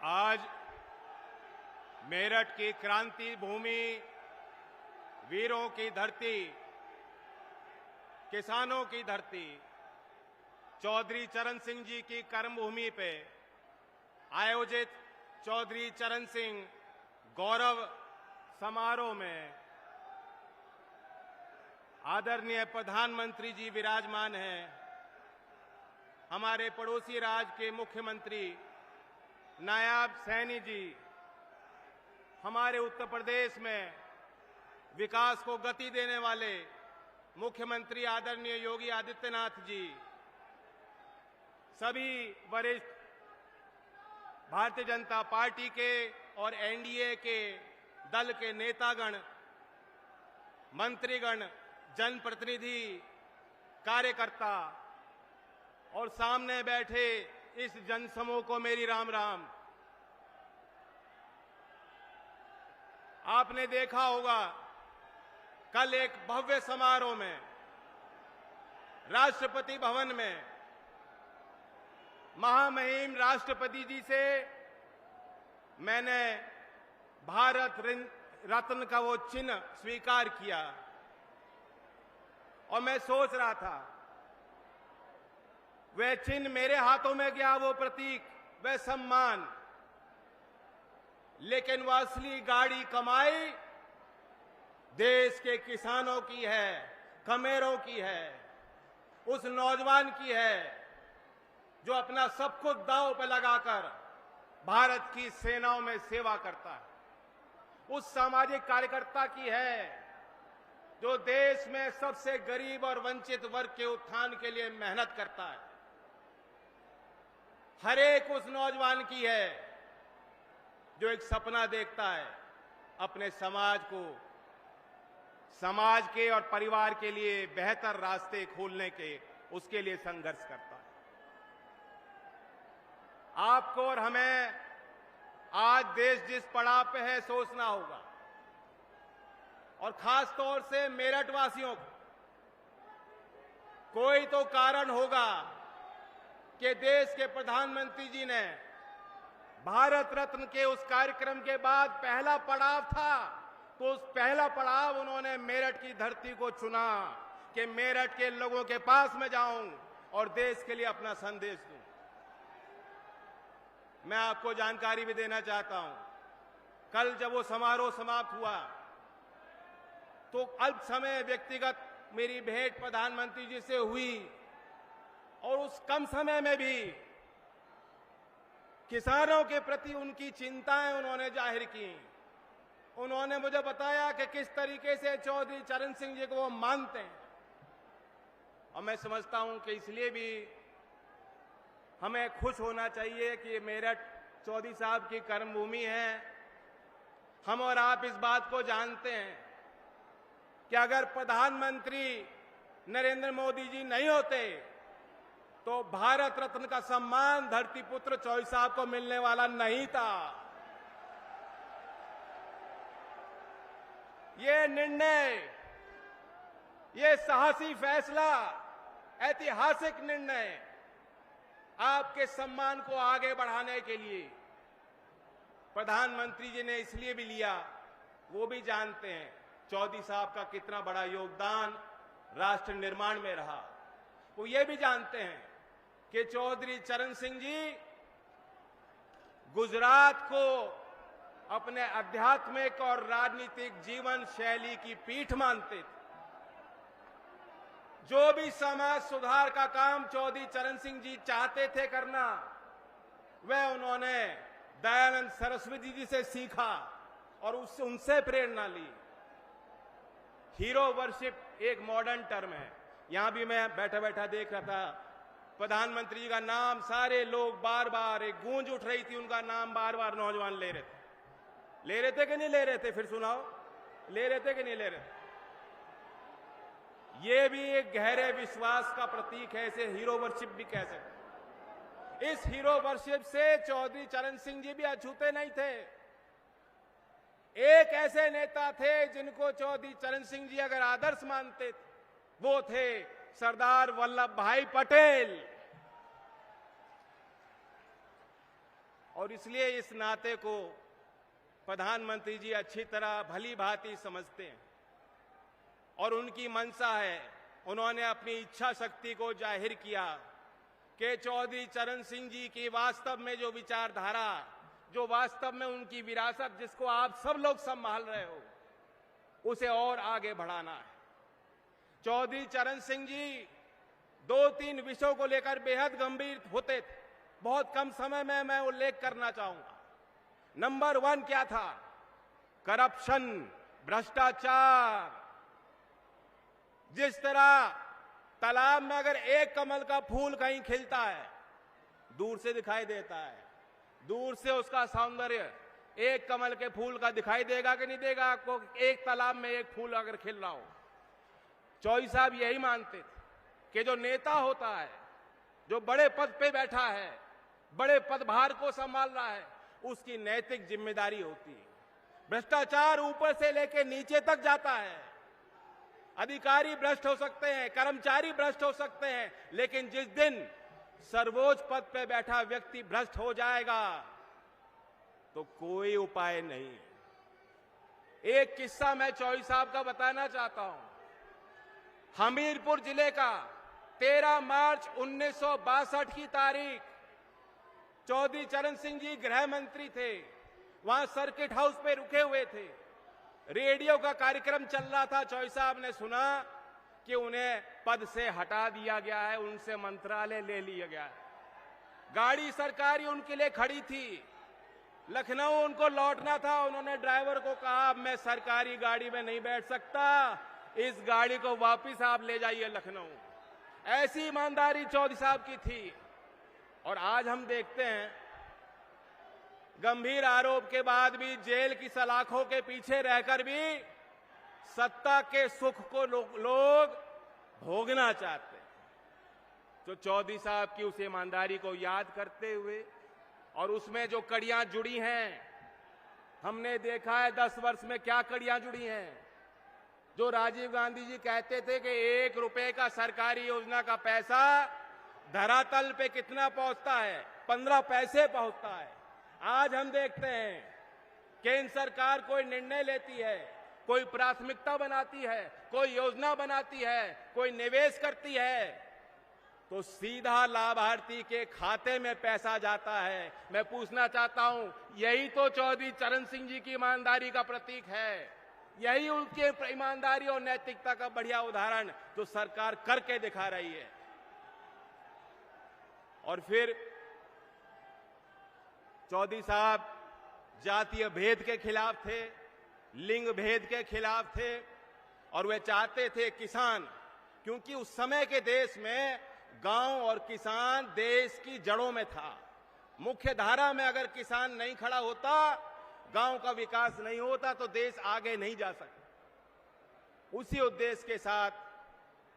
आज मेरठ की क्रांति भूमि, वीरों की धरती, किसानों की धरती, चौधरी चरण सिंह जी की कर्मभूमि पे आयोजित चौधरी चरण सिंह गौरव समारोह में आदरणीय प्रधानमंत्री जी विराजमान हैं। हमारे पड़ोसी राज्य के मुख्यमंत्री नायब सैनी जी, हमारे उत्तर प्रदेश में विकास को गति देने वाले मुख्यमंत्री आदरणीय योगी आदित्यनाथ जी, सभी वरिष्ठ भारतीय जनता पार्टी के और एनडीए के दल के नेतागण, मंत्रीगण, जनप्रतिनिधि, कार्यकर्ता और सामने बैठे इस जनसमूह को मेरी राम राम। आपने देखा होगा कल एक भव्य समारोह में राष्ट्रपति भवन में महामहिम राष्ट्रपति जी से मैंने भारत रत्न का वो चिन्ह स्वीकार किया और मैं सोच रहा था वह चिन्ह मेरे हाथों में गया, वो प्रतीक, वह सम्मान, लेकिन वह असली गाड़ी कमाई देश के किसानों की है, कमेरों की है, उस नौजवान की है जो अपना सब कुछ दांव पर लगाकर भारत की सेनाओं में सेवा करता है, उस सामाजिक कार्यकर्ता की है जो देश में सबसे गरीब और वंचित वर्ग के उत्थान के लिए मेहनत करता है, हर एक उस नौजवान की है जो एक सपना देखता है अपने समाज को, समाज के और परिवार के लिए बेहतर रास्ते खोलने के, उसके लिए संघर्ष करता है। आपको और हमें आज देश जिस पड़ाव पे है सोचना होगा, और खास तौर से मेरठ वासियों को। कोई तो कारण होगा कि देश के प्रधानमंत्री जी ने भारत रत्न के उस कार्यक्रम के बाद पहला पड़ाव था, तो उस पहला पड़ाव उन्होंने मेरठ की धरती को चुना कि मेरठ के लोगों के पास में जाऊं और देश के लिए अपना संदेश दूं। मैं आपको जानकारी भी देना चाहता हूं, कल जब वो समारोह समाप्त हुआ तो अल्प समय व्यक्तिगत मेरी भेंट प्रधानमंत्री जी से हुई और उस कम समय में भी किसानों के प्रति उनकी चिंताएं उन्होंने जाहिर की। उन्होंने मुझे बताया कि किस तरीके से चौधरी चरण सिंह जी को वो मानते हैं, और मैं समझता हूं कि इसलिए भी हमें खुश होना चाहिए कि मेरठ चौधरी साहब की कर्मभूमि है। हम और आप इस बात को जानते हैं कि अगर प्रधानमंत्री नरेंद्र मोदी जी नहीं होते तो भारत रत्न का सम्मान धरती पुत्र चौधरी साहब को मिलने वाला नहीं था। ये निर्णय, ये साहसी फैसला, ऐतिहासिक निर्णय आपके सम्मान को आगे बढ़ाने के लिए प्रधानमंत्री जी ने इसलिए भी लिया, वो भी जानते हैं चौधरी साहब का कितना बड़ा योगदान राष्ट्र निर्माण में रहा। वो ये भी जानते हैं कि चौधरी चरण सिंह जी गुजरात को अपने आध्यात्मिक और राजनीतिक जीवन शैली की पीठ मानते थे। जो भी समाज सुधार का काम चौधरी चरण सिंह जी चाहते थे करना, वह उन्होंने दयानंद सरस्वती जी से सीखा और उससे उनसे प्रेरणा ली। हीरो वर्शिप एक मॉडर्न टर्म है। यहां भी मैं बैठा बैठा देख रहा था, प्रधानमंत्री जी का नाम सारे लोग बार बार, एक गूंज उठ रही थी, उनका नाम बार बार नौजवान ले रहे थे कि नहीं ले रहे थे? फिर सुनाओ, ले रहे थे कि नहीं ले रहे थे? ये भी एक गहरे विश्वास का प्रतीक है, इसे हीरो वर्शिप भी कह सकते। इस हीरो वर्शिप से चौधरी चरण सिंह जी भी अछूते नहीं थे। एक ऐसे नेता थे जिनको चौधरी चरण सिंह जी अगर आदर्श मानते थे, वो थे सरदार वल्लभ भाई पटेल। और इसलिए इस नाते को प्रधानमंत्री जी अच्छी तरह भली भांति समझते हैं और उनकी मंशा है। उन्होंने अपनी इच्छा शक्ति को जाहिर किया कि चौधरी चरण सिंह जी की वास्तव में जो विचारधारा, जो वास्तव में उनकी विरासत जिसको आप सब लोग संभाल रहे हो, उसे और आगे बढ़ाना है। चौधरी चरण सिंह जी 2-3 विषयों को लेकर बेहद गंभीर होते थे। बहुत कम समय में मैं उल्लेख करना चाहूंगा। नंबर 1 क्या था? करप्शन, भ्रष्टाचार। जिस तरह तालाब में अगर एक कमल का फूल कहीं खिलता है, दूर से दिखाई देता है, दूर से उसका सौंदर्य एक कमल के फूल का दिखाई देगा कि नहीं देगा आपको? एक तालाब में एक फूल अगर खिल रहा हो। चौधरी साहब यही मानते थे कि जो नेता होता है, जो बड़े पद पे बैठा है, बड़े पदभार को संभाल रहा है, उसकी नैतिक जिम्मेदारी होती है। भ्रष्टाचार ऊपर से लेकर नीचे तक जाता है। अधिकारी भ्रष्ट हो सकते हैं, कर्मचारी भ्रष्ट हो सकते हैं, लेकिन जिस दिन सर्वोच्च पद पे बैठा व्यक्ति भ्रष्ट हो जाएगा तो कोई उपाय नहीं। एक किस्सा मैं चौधरी साहब का बताना चाहता हूं। हमीरपुर जिले का 13 मार्च 1962 की तारीख, चौधरी चरण सिंह जी गृह मंत्री थे। वहां सर्किट हाउस पे रुके हुए थे। रेडियो का कार्यक्रम चल रहा था। चौधरी साहब ने सुना कि उन्हें पद से हटा दिया गया है, उनसे मंत्रालय ले लिया गया है। गाड़ी सरकारी उनके लिए खड़ी थी। लखनऊ उनको लौटना था। उन्होंने ड्राइवर को कहा, अब मैं सरकारी गाड़ी में नहीं बैठ सकता, इस गाड़ी को वापस आप ले जाइए लखनऊ। ऐसी ईमानदारी चौधरी साहब की थी। और आज हम देखते हैं गंभीर आरोप के बाद भी जेल की सलाखों के पीछे रहकर भी सत्ता के सुख को लोग भोगना चाहते हैं। तो चौधरी साहब की उस ईमानदारी को याद करते हुए और उसमें जो कड़ियां जुड़ी हैं, हमने देखा है 10 वर्ष में क्या कड़ियां जुड़ी हैं। जो राजीव गांधी जी कहते थे कि 1 रुपए का सरकारी योजना का पैसा धरातल पे कितना पहुंचता है? 15 पैसे पहुंचता है। आज हम देखते हैं केंद्र सरकार कोई निर्णय लेती है, कोई प्राथमिकता बनाती है, कोई योजना बनाती है, कोई निवेश करती है, तो सीधा लाभार्थी के खाते में पैसा जाता है। मैं पूछना चाहता हूं, यही तो चौधरी चरण सिंह जी की ईमानदारी का प्रतीक है। यही उनके ईमानदारी और नैतिकता का बढ़िया उदाहरण जो सरकार करके दिखा रही है। और फिर चौधरी साहब जातीय भेद के खिलाफ थे, लिंग भेद के खिलाफ थे, और वे चाहते थे किसान, क्योंकि उस समय के देश में गांव और किसान देश की जड़ों में था। मुख्य धारा में अगर किसान नहीं खड़ा होता, गांव का विकास नहीं होता, तो देश आगे नहीं जा सकता। उसी उद्देश्य के साथ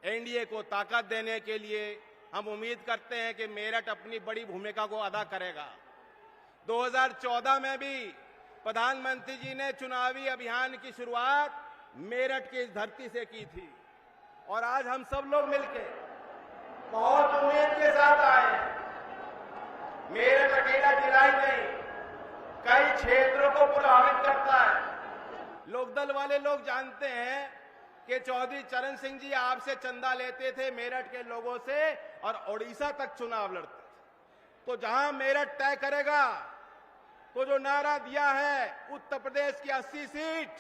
एनडीए को ताकत देने के लिए हम उम्मीद करते हैं कि मेरठ अपनी बड़ी भूमिका को अदा करेगा। 2014 में भी प्रधानमंत्री जी ने चुनावी अभियान की शुरुआत मेरठ की इस धरती से की थी, और आज हम सब लोग मिलकर बहुत उम्मीद के साथ आए। मेरठ अकेला जिला ही नहीं, कई क्षेत्रों को प्रभावित करता है। लोकदल वाले लोग जानते हैं कि चौधरी चरण सिंह जी आपसे चंदा लेते थे मेरठ के लोगों से और ओडिशा तक चुनाव लड़ते थे। तो जहां मेरठ तय करेगा, तो जो नारा दिया है उत्तर प्रदेश की 80 सीट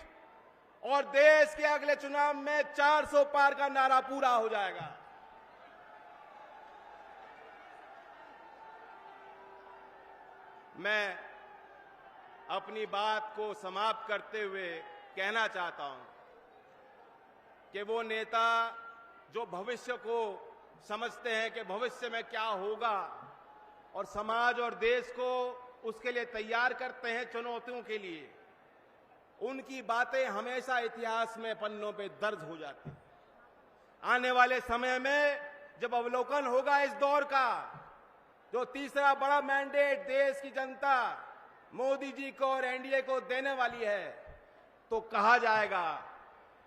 और देश के अगले चुनाव में 400 पार का नारा पूरा हो जाएगा। मैं अपनी बात को समाप्त करते हुए कहना चाहता हूं कि वो नेता जो भविष्य को समझते हैं कि भविष्य में क्या होगा और समाज और देश को उसके लिए तैयार करते हैं चुनौतियों के लिए, उनकी बातें हमेशा इतिहास में पन्नों पे दर्ज हो जाती हैं। आने वाले समय में जब अवलोकन होगा इस दौर का, जो तीसरा बड़ा मैंडेट देश की जनता मोदी जी को और एनडीए को देने वाली है, तो कहा जाएगा,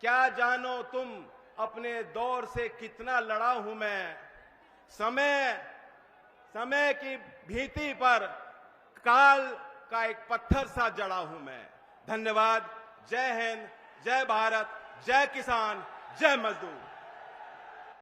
क्या जानो तुम अपने दौर से कितना लड़ा हूं मैं, समय की भीति पर काल का एक पत्थर सा जड़ा हूं मैं। धन्यवाद। जय हिंद, जय भारत, जय किसान, जय मजदूर।